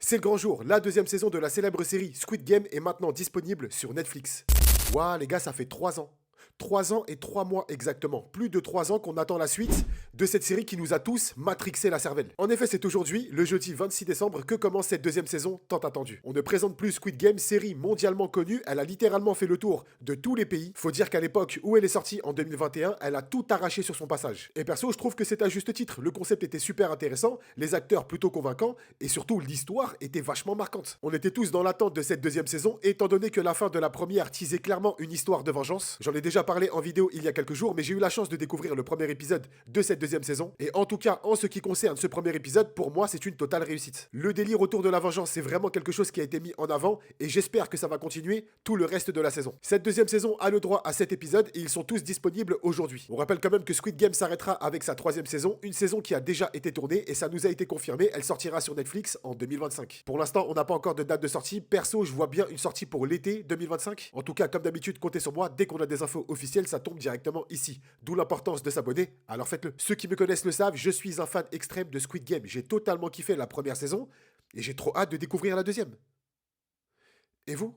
C'est le grand jour, la deuxième saison de la célèbre série Squid Game est maintenant disponible sur Netflix. Ouah les gars, ça fait 3 ans. 3 ans et 3 mois exactement. Plus de 3 ans qu'on attend la suite de cette série qui nous a tous matrixé la cervelle. En effet, c'est aujourd'hui, le jeudi 26 décembre, que commence cette deuxième saison tant attendue. On ne présente plus Squid Game, série mondialement connue, elle a littéralement fait le tour de tous les pays. Faut dire qu'à l'époque où elle est sortie en 2021, elle a tout arraché sur son passage. Et perso, je trouve que c'est à juste titre. Le concept était super intéressant, les acteurs plutôt convaincants, et surtout l'histoire était vachement marquante. On était tous dans l'attente de cette deuxième saison, étant donné que la fin de la première teasait clairement une histoire de vengeance. J'en ai déjà parlé en vidéo il y a quelques jours, mais j'ai eu la chance de découvrir le premier épisode de cette deuxième saison. Et en tout cas, en ce qui concerne ce premier épisode, pour moi, c'est une totale réussite. Le délire autour de la vengeance, c'est vraiment quelque chose qui a été mis en avant, et j'espère que ça va continuer tout le reste de la saison. Cette deuxième saison a le droit à 7 épisodes, et ils sont tous disponibles aujourd'hui. On rappelle quand même que Squid Game s'arrêtera avec sa troisième saison, une saison qui a déjà été tournée, et ça nous a été confirmé, elle sortira sur Netflix en 2025. Pour l'instant, on n'a pas encore de date de sortie. Perso, je vois bien une sortie pour l'été 2025. En tout cas, comme d'habitude, comptez sur moi, dès qu'on a des infos officielles, ça tombe directement ici. D'où l'importance de s'abonner, alors faites-le. Ceux qui me connaissent le savent, je suis un fan extrême de Squid Game. J'ai totalement kiffé la première saison et j'ai trop hâte de découvrir la deuxième. Et vous?